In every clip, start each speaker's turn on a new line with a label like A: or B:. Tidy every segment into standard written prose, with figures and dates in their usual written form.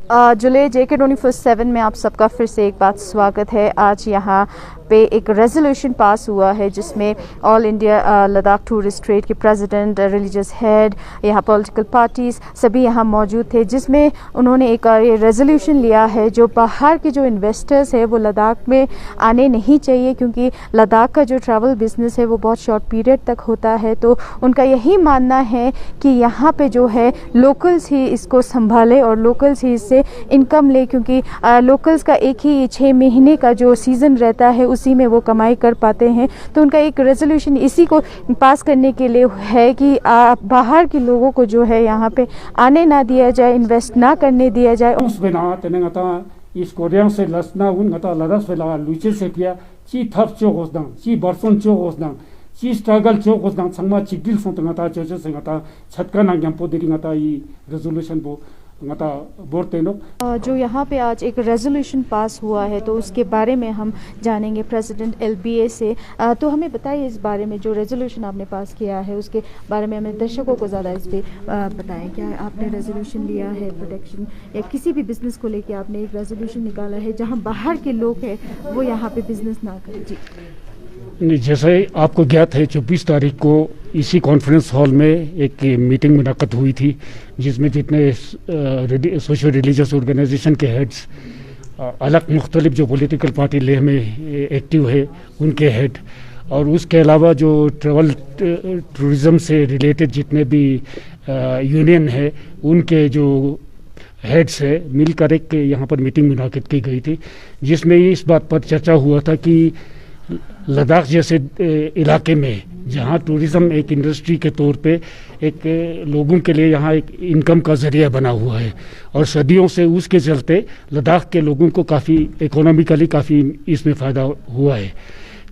A: जुले JK 24/7 में आप सबका फिर से एक बात स्वागत है। आज यहाँ पे एक रेजोल्यूशन पास हुआ है जिसमें all India Ladakh tourist trade के प्रेसिडेंट, रिलीजियस हेड, यहाँ पॉलिटिकल पार्टीज़ सभी यहाँ मौजूद थे, जिसमें उन्होंने एक ये रेजोल्यूशन लिया है जो बाहर के जो इन्वेस्टर्स है वो लद्दाख में आने नहीं चाहिए, क्योंकि लद्दाख का जो ट्रैवल बिजनेस है वो बहुत शॉर्ट पीरियड तक होता है। तो उनका यही मानना है कि यहाँ पे जो है लोकल्स ही इसको संभाले और लोकल्स ही इससे इनकम ले, क्योंकि लोकल्स का एक ही 6 महीने का जो सीज़न रहता है उसी में वो कमाई कर पाते हैं। तो उनका एक रेजोल्यूशन इसी को पास करने के लिए है कि बाहर के लोगों को जो है यहाँ पे आने ना दिया जाए, इन्वेस्ट ना करने दिया जाए।
B: इस कोरियन से लसना उन गता लदस फेला लुचे से किया ची थप चो होसदां ची बरसों चो होसदां ची स्ट्रगल चो होसदां संगमा चिगिल सोंत गता चो से गता छटका ना गंपो देरी गता ये रेजोल्यूशन बो गता बोलते नो।
A: जो यहाँ पे आज एक रेजोल्यूशन पास हुआ है तो उसके बारे में हम जानेंगे प्रेसिडेंट LBA से। तो हमें बताइए इस बारे में, जो रेजोल्यूशन आपने पास किया है उसके बारे में हमें दर्शकों को ज़्यादा इस पर बताएं। क्या आपने रेजोल्यूशन लिया है प्रोटेक्शन या किसी भी बिज़नेस को लेके आपने एक रेजोल्यूशन निकाला है जहाँ बाहर के लोग हैं वो यहाँ पे बिज़नेस ना करें? जी,
B: जैसे आपको ज्ञात है 24 तारीख को इसी कॉन्फ्रेंस हॉल में एक मीटिंग मुनक़्क़द हुई थी जिसमें जितने सोशल रिलीजियस ऑर्गेनाइजेशन के हेड्स, अलग मुख्तलिफ जो पॉलिटिकल पार्टी लेह में एक्टिव है उनके हेड, और उसके अलावा जो ट्रैवल टूरिज़म से रिलेटेड जितने भी यूनियन है उनके जो हेड्स है मिलकर एक यहाँ पर मीटिंग मुनक़्क़द की गई थी, जिसमें इस बात पर चर्चा हुआ था कि लद्दाख जैसे इलाके में जहाँ टूरिज़्म एक इंडस्ट्री के तौर पे एक लोगों के लिए यहाँ एक इनकम का ज़रिया बना हुआ है और सदियों से उसके चलते लद्दाख के लोगों को काफ़ी इकोनॉमिकली काफ़ी इसमें फ़ायदा हुआ है।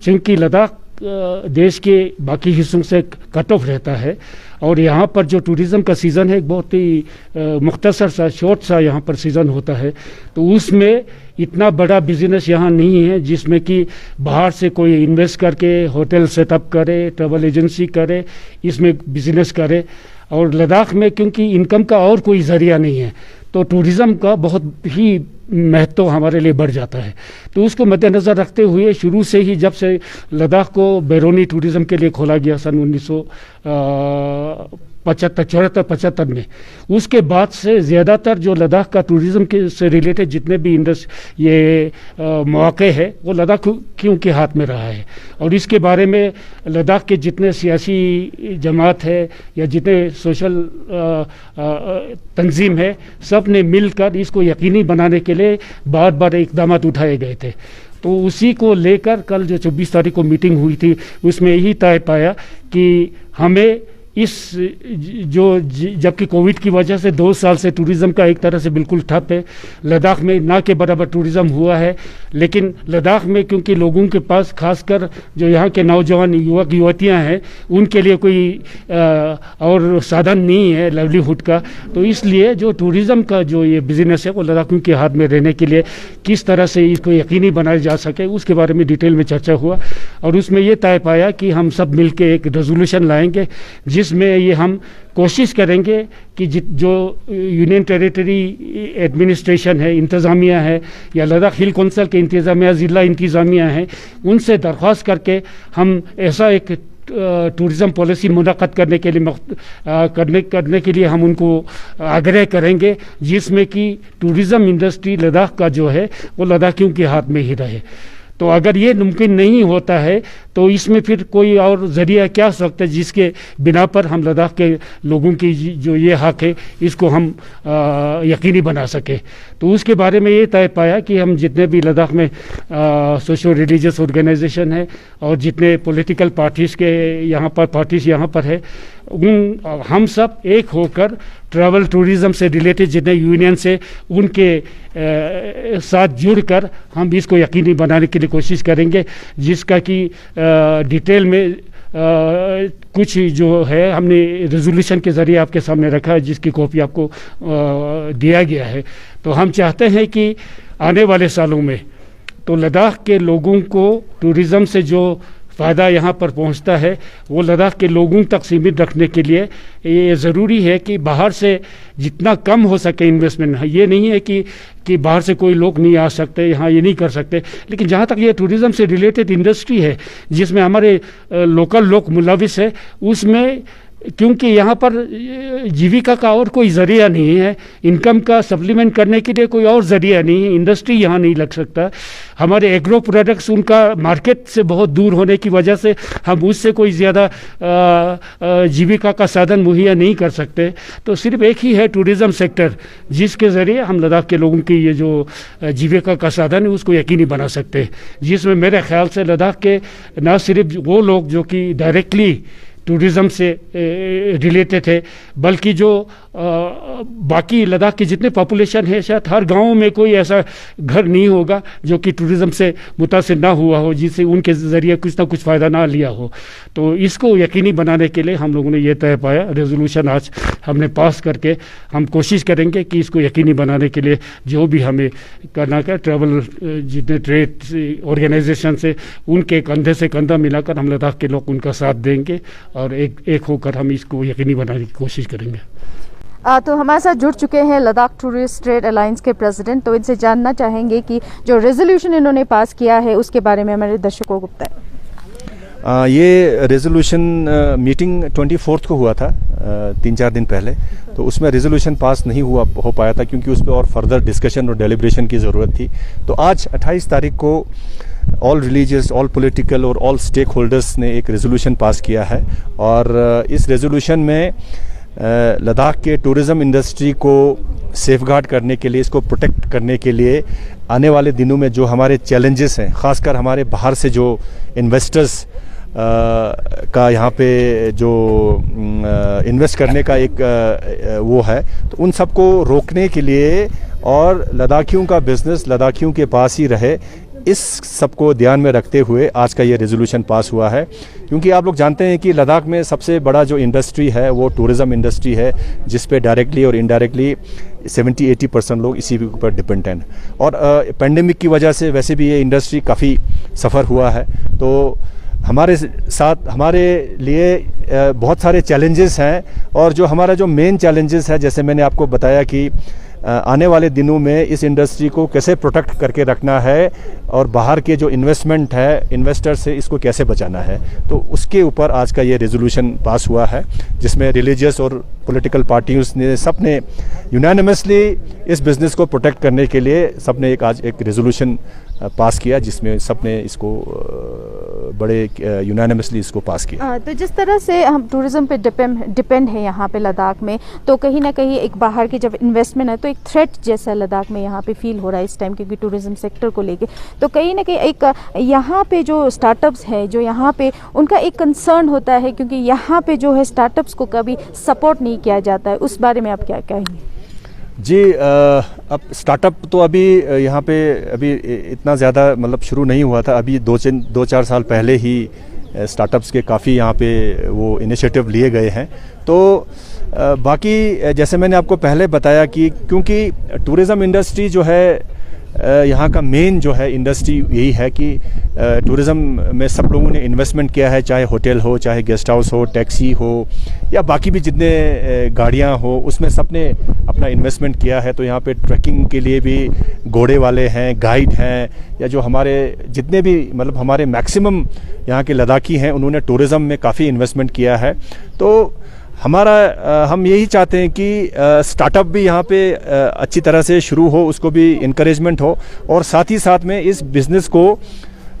B: क्योंकि लद्दाख देश के बाकी हिस्सों से कट ऑफ रहता है और यहाँ पर जो टूरिज़्म का सीज़न है एक बहुत ही मुख्तसर सा शॉर्ट सा यहाँ पर सीज़न होता है, तो उसमें इतना बड़ा बिजनेस यहाँ नहीं है जिसमें कि बाहर से कोई इन्वेस्ट करके होटल सेटअप करे, ट्रैवल एजेंसी करे, इसमें बिजनेस करे। और लद्दाख में क्योंकि इनकम का और कोई ज़रिया नहीं है तो टूरिज़्म का बहुत ही महत्व हमारे लिए बढ़ जाता है। तो उसको मद्देनज़र रखते हुए शुरू से ही जब से लद्दाख को बैरोनी टूरिज़्म के लिए खोला गया सन 1975 में, उसके बाद से ज़्यादातर जो लद्दाख का टूरिज़्म के से रिलेटेड जितने भी ये मौक़े हैं वो लद्दाखियों के हाथ में रहा है। और इसके बारे में लद्दाख के जितने सियासी जमात है या जितने सोशल तंजीम है सब ने मिलकर इसको यकीनी बनाने के लिए बार बार इक़दाम उठाए गए थे। तो उसी को लेकर कल जो 24 तारीख को मीटिंग हुई थी उसमें यही तय पाया कि हमें इस जबकि कोविड की वजह से 2 साल से टूरिज़्म का एक तरह से बिल्कुल ठप है, लद्दाख में ना के बराबर टूरिज़्म हुआ है, लेकिन लद्दाख में क्योंकि लोगों के पास खासकर जो यहाँ के नौजवान युवक युवतियाँ हैं उनके लिए कोई और साधन नहीं है लाइवलीहुड का, तो इसलिए जो टूरिज़्म का जो ये बिज़नेस है वो लद्दाखियों के हाथ में रहने के लिए किस तरह से इसको यकीनी बनाया जा सके उसके बारे में डिटेल में चर्चा हुआ। और उसमें ये तय पाया कि हम सब मिल के एक रेजोल्यूशन लाएंगे जिसमें ये हम कोशिश करेंगे कि जो यूनियन टेरिटरी एडमिनिस्ट्रेशन है, इंतज़ामिया है या लद्दाख हिल कौंसिल के इंतज़ामिया, ज़िला इंतज़ामिया है, उनसे दरख्वास्त करके हम ऐसा एक टूरिज़्म पॉलिसी मुनक़्क़द करने के लिए हम उनको आग्रह करेंगे जिसमें कि टूरिज़्म इंडस्ट्री लद्दाख का जो है वो लद्दाखियों के हाथ में ही रहे। तो अगर ये मुमकिन नहीं होता है तो इसमें फिर कोई और ज़रिया क्या हो सकता है जिसके बिना पर हम लद्दाख के लोगों की जो ये हक़ है इसको हम यकीनी बना सके। तो उसके बारे में ये तय पाया कि हम जितने भी लद्दाख में सोशल रिलीजियस ऑर्गेनाइजेशन है और जितने पॉलिटिकल पार्टीज़ के यहाँ पर है हम सब एक होकर ट्रैवल टूरिज़्म से रिलेटेड जितने यूनियन से उनके साथ जुड़कर हम इसको यकीनी बनाने के लिए कोशिश करेंगे, जिसका कि डिटेल में कुछ जो है हमने रेजोल्यूशन के ज़रिए आपके सामने रखा है जिसकी कॉपी आपको दिया गया है। तो हम चाहते हैं कि आने वाले सालों में तो लद्दाख के लोगों को टूरिज़्म से जो फ़ायदा यहाँ पर पहुँचता है वो लद्दाख के लोगों तक सीमित रखने के लिए ये ज़रूरी है कि बाहर से जितना कम हो सके इन्वेस्टमेंट। ये नहीं है कि बाहर से कोई लोग नहीं आ सकते, यहाँ ये नहीं कर सकते, लेकिन जहाँ तक ये टूरिज़्म से रिलेटेड इंडस्ट्री है जिसमें हमारे लोकल लोग मुलविस है, उसमें क्योंकि यहाँ पर जीविका का और कोई ज़रिया नहीं है, इनकम का सप्लीमेंट करने के लिए कोई और ज़रिया नहीं है, इंडस्ट्री यहाँ नहीं लग सकता। हमारे एग्रो प्रोडक्ट्स उनका मार्केट से बहुत दूर होने की वजह से हम उससे कोई ज़्यादा जीविका का साधन मुहैया नहीं कर सकते। तो सिर्फ एक ही है टूरिज़्म सेक्टर जिसके ज़रिए हम लद्दाख के लोगों की ये जो जीविका का साधन है उसको यकीनी बना सकते हैं, जिसमें मेरे ख्याल से लद्दाख के न सिर्फ वो लोग जो कि डायरेक्टली टूरिज़्म से रिलेटेड है, बल्कि जो बाकी लद्दाख की जितने पॉपुलेशन है, शायद हर गांव में कोई ऐसा घर नहीं होगा जो कि टूरिज़्म से मुतासिर ना हुआ हो, जिससे उनके ज़रिए कुछ ना कुछ फ़ायदा ना लिया हो। तो इसको यकीनी बनाने के लिए हम लोगों ने ये तय पाया, रेजोल्यूशन आज हमने पास करके हम कोशिश करेंगे कि इसको यकीनी बनाने के लिए जो भी हमें करना है, ट्रैवल जितने ट्रेड ऑर्गेनाइजेशन से उनके कंधे से कंधा मिलाकर हम लद्दाख के लोग उनका साथ देंगे और एक होकर हम इसको यकीनी बनाने की कोशिश करेंगे।
A: तो हमारे साथ जुड़ चुके हैं लद्दाख टूरिस्ट ट्रेड अलायंस के प्रेसिडेंट, तो इनसे जानना चाहेंगे कि जो रेजोल्यूशन इन्होंने पास किया है उसके बारे में हमारे दर्शकों को बताएं।
C: ये रेजोल्यूशन मीटिंग 24 को हुआ था, 3-4 दिन पहले, तो उसमें रेजोल्यूशन पास नहीं हो पाया था क्योंकि उस पर और फर्दर डिस्कशन और डेलिब्रेशन की ज़रूरत थी। तो आज 28 तारीख को ऑल रिलीजियस, ऑल पॉलिटिकल और ऑल स्टेक होल्डर्स ने एक रेजोल्यूशन पास किया है और इस रेजोल्यूशन में लद्दाख के टूरिज़्म इंडस्ट्री को सेफगार्ड करने के लिए, इसको प्रोटेक्ट करने के लिए आने वाले दिनों में जो हमारे चैलेंजेस हैं, ख़ासकर हमारे बाहर से जो इन्वेस्टर्स का यहाँ पे जो इन्वेस्ट करने का एक वो है, तो उन सबको रोकने के लिए और लद्दाखियों का बिज़नेस लद्दाखियों के पास ही रहे, इस सबको ध्यान में रखते हुए आज का ये रेजोल्यूशन पास हुआ है। क्योंकि आप लोग जानते हैं कि लद्दाख में सबसे बड़ा जो इंडस्ट्री है वो टूरिज़्म इंडस्ट्री है, जिस पे डायरेक्टली और इनडायरेक्टली 70-80% लोग इसी के ऊपर डिपेंडेंट हैं। और पेंडेमिक की वजह से वैसे भी ये इंडस्ट्री काफ़ी सफ़र हुआ है। तो हमारे साथ हमारे लिए बहुत सारे चैलेंजेस हैं और जो हमारा जो मेन चैलेंजेस है, जैसे मैंने आपको बताया कि आने वाले दिनों में इस इंडस्ट्री को कैसे प्रोटेक्ट करके रखना है और बाहर के जो इन्वेस्टमेंट है, इन्वेस्टर से इसको कैसे बचाना है, तो उसके ऊपर आज का ये रेजोल्यूशन पास हुआ है, जिसमें रिलीजियस और पॉलिटिकल पार्टीज ने सबने यूनानिमसली इस बिज़नेस को प्रोटेक्ट करने के लिए सबने आज एक रेजोल्यूशन पास किया, जिसमें सबने इसको बड़े यूनानिमसली इसको पास किया।
A: तो जिस तरह से हम टूरिज़्म पे डिपेंड है यहाँ पे लद्दाख में, तो कहीं ना कहीं एक बाहर की जब इन्वेस्टमेंट है तो एक थ्रेट जैसा लद्दाख में यहाँ पे फील हो रहा है इस टाइम, क्योंकि टूरिज़्म सेक्टर को लेके तो कहीं ना कहीं एक यहाँ पे जो स्टार्टअप्स है, जो यहाँ पे उनका एक कंसर्न होता है, क्योंकि यहाँ पे जो है स्टार्टअप्स को कभी सपोर्ट नहीं किया जाता है। उस बारे में आप क्या कहेंगे?
C: जी, अब स्टार्टअप तो अभी यहाँ पे अभी इतना ज़्यादा मतलब शुरू नहीं हुआ था। अभी 2-4 साल पहले ही स्टार्टअप्स के काफ़ी यहाँ पे वो इनिशिएटिव लिए गए हैं। तो बाकी जैसे मैंने आपको पहले बताया कि क्योंकि टूरिज़्म इंडस्ट्री जो है यहाँ का मेन जो है इंडस्ट्री यही है कि टूरिज़्म में सब लोगों ने इन्वेस्टमेंट किया है, चाहे होटल हो, चाहे गेस्ट हाउस हो, टैक्सी हो या बाकी भी जितने गाड़ियाँ हो, उसमें सबने अपना इन्वेस्टमेंट किया है। तो यहाँ पे ट्रैकिंग के लिए भी घोड़े वाले हैं, गाइड हैं, या जो हमारे जितने भी मतलब हमारे मैक्सिमम यहाँ के लद्दाखी हैं, उन्होंने टूरिज़्म में काफ़ी इन्वेस्टमेंट किया है। तो हम यही चाहते हैं कि स्टार्टअप भी यहाँ पे अच्छी तरह से शुरू हो, उसको भी इनकरेजमेंट हो, और साथ ही साथ में इस बिज़नेस को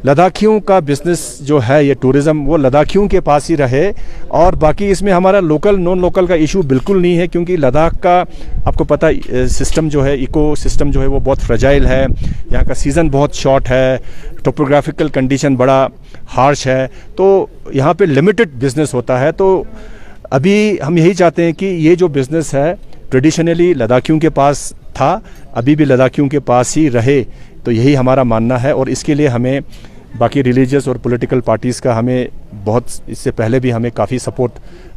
C: लद्दाखियों का बिज़नेस जो है ये टूरिज़्म वो लद्दाखियों के पास ही रहे। और बाकी इसमें हमारा लोकल नॉन लोकल का इशू बिल्कुल नहीं है, क्योंकि लद्दाख का आपको पता सिस्टम जो है, इको सिस्टम जो है वो बहुत फ्रेजाइल है। यहाँ का सीज़न बहुत शॉर्ट है, टोपोग्राफिकल कंडीशन बड़ा हार्श है, तो यहाँ पे लिमिटेड बिज़नेस होता है। तो अभी हम यही चाहते हैं कि ये जो बिज़नेस है ट्रेडिशनली लद्दाखियों के पास था, अभी भी लद्दाखियों के पास ही रहे, तो यही हमारा मानना है। और इसके लिए हमें बाकी रिलीजियस और पॉलिटिकल पार्टीज़ का हमें बहुत, इससे पहले भी हमें काफ़ी सपोर्ट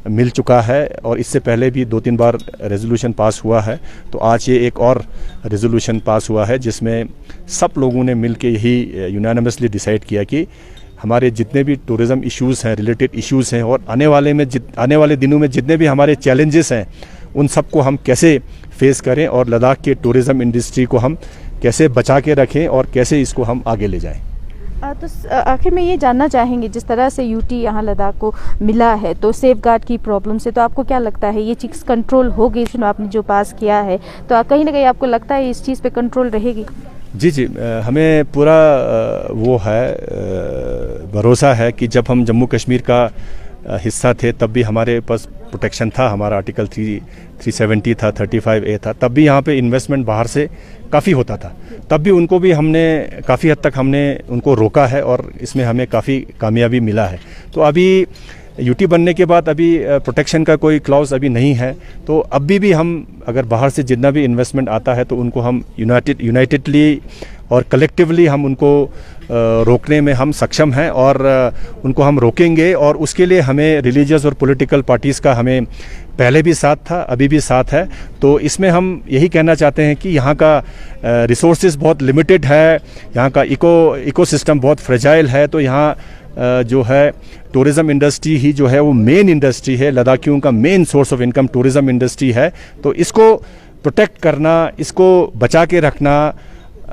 C: मिल चुका है और इससे पहले भी 2-3 बार रेजोल्यूशन पास हुआ है। तो आज ये एक और रेजोल्यूशन पास हुआ है जिसमें सब लोगों ने मिल के यही यूनानिमसली डिसाइड किया कि हमारे जितने भी टूरिज़्म इश्यूज़ हैं, रिलेटेड इश्यूज़ हैं, और आने वाले दिनों में जितने भी हमारे चैलेंजेस हैं, उन सबको हम कैसे फेस करें और लद्दाख के टूरिज़्म इंडस्ट्री को हम कैसे बचा के रखें और कैसे इसको हम आगे ले जाएं।
A: तो आखिर में ये जानना चाहेंगे, जिस तरह से यूटी यहाँ लद्दाख को मिला है, तो सेफ गार्ड की प्रॉब्लम से तो आपको क्या लगता है ये चीज़ कंट्रोल होगी? आपने जो पास किया है तो कहीं ना कहीं आपको लगता है इस चीज़ पे कंट्रोल रहेगी?
C: जी, हमें पूरा वो है भरोसा है कि जब हम जम्मू कश्मीर का हिस्सा थे तब भी हमारे पास प्रोटेक्शन था, हमारा आर्टिकल 370 था, 35A था, तब भी यहाँ पे इन्वेस्टमेंट बाहर से काफ़ी होता था, तब भी उनको भी हमने काफ़ी हद तक हमने उनको रोका है और इसमें हमें काफ़ी कामयाबी मिला है। तो अभी यूटी बनने के बाद अभी प्रोटेक्शन का कोई क्लॉज अभी नहीं है, तो अभी भी हम अगर बाहर से जितना भी इन्वेस्टमेंट आता है तो उनको हम यूनाइटेडली और कलेक्टिवली हम उनको रोकने में हम सक्षम हैं और उनको हम रोकेंगे। और उसके लिए हमें रिलीजियस और पॉलिटिकल पार्टीज़ का हमें पहले भी साथ था, अभी भी साथ है। तो इसमें हम यही कहना चाहते हैं कि यहाँ का रिसोर्सेज बहुत लिमिटेड है, यहाँ का इकोसिस्टम बहुत फ्रेजाइल है, तो यहाँ जो है टूरिज़्म इंडस्ट्री ही जो है वो मेन इंडस्ट्री है, लद्दाखियों का main source of income tourism industry है। तो इसको प्रोटेक्ट करना, इसको बचा के रखना,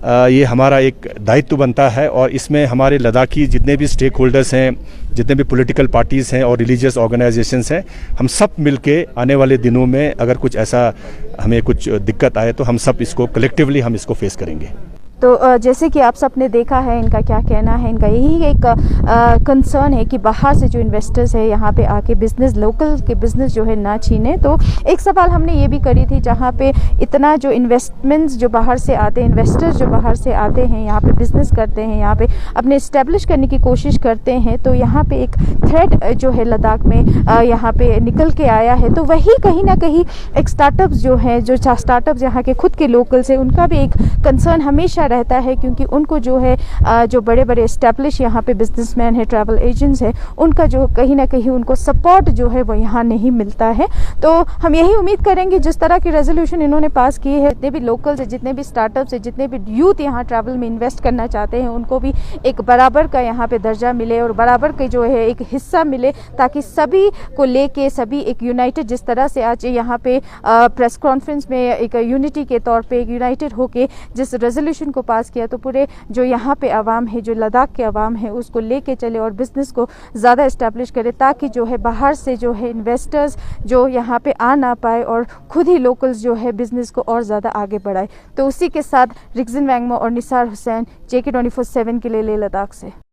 C: ये हमारा एक दायित्व बनता है। और इसमें हमारे लद्दाखी जितने भी स्टेक होल्डर्स हैं, जितने भी पॉलिटिकल पार्टीज़ हैं और रिलीजियस ऑर्गेनाइजेशंस हैं, हम सब मिलके आने वाले दिनों में अगर कुछ ऐसा हमें कुछ दिक्कत आए तो हम सब इसको कलेक्टिवली हम इसको फेस करेंगे।
A: तो जैसे कि आप सब ने देखा है इनका क्या कहना है, इनका यही एक कंसर्न है कि बाहर से जो इन्वेस्टर्स है यहाँ पे आके बिज़नेस, लोकल के बिज़नेस जो है ना छीने। तो एक सवाल हमने ये भी करी थी, जहाँ पे इतना जो इन्वेस्टमेंट्स जो बाहर से आते हैं, इन्वेस्टर्स जो बाहर से आते हैं यहाँ पे बिज़नेस करते हैं, यहाँ पे अपने इस्टेब्लिश करने की कोशिश करते हैं, तो यहाँ पे एक थ्रेट जो है लद्दाख में यहाँ पे निकल के आया है। तो वही कहीं ना कहीं एक स्टार्टअप्स जो हैं, जो स्टार्टअप्स यहाँ के खुद के लोकल्स हैं, उनका भी एक कंसर्न हमेशा रहता है, क्योंकि उनको जो है जो बड़े बड़े एस्टेब्लिश यहाँ पे बिजनेसमैन है, ट्रैवल एजेंट्स है, उनका जो कहीं ना कहीं उनको सपोर्ट जो है वो यहाँ नहीं मिलता है। तो हम यही उम्मीद करेंगे जिस तरह की रेजोल्यूशन इन्होंने पास की है, जितने भी लोकल्स है, जितने भी स्टार्टअप्स है, जितने भी यूथ यहाँ ट्रैवल में इन्वेस्ट करना चाहते हैं, उनको भी एक बराबर का यहाँ पे दर्जा मिले और बराबर के जो है एक हिस्सा मिले, ताकि सभी को लेके सभी एक यूनाइटेड, जिस तरह से आज यहाँ पे प्रेस कॉन्फ्रेंस में एक यूनिटी के तौर पे एक यूनाइटेड होके जिस रेजोल्यूशन को पास किया, तो पूरे जो यहाँ पे आवाम है, जो लद्दाख के आवाम है, उसको लेके चले और बिज़नेस को ज़्यादा इस्टेब्लिश करे, ताकि जो है बाहर से जो है इन्वेस्टर्स जो यहाँ पे आ ना पाए और खुद ही लोकल्स जो है बिज़नेस को और ज़्यादा आगे बढ़ाए। तो उसी के साथ रिक्जिन वैंगमो और निसार हुसैन, JK24/7 के लिए लेह लद्दाख से।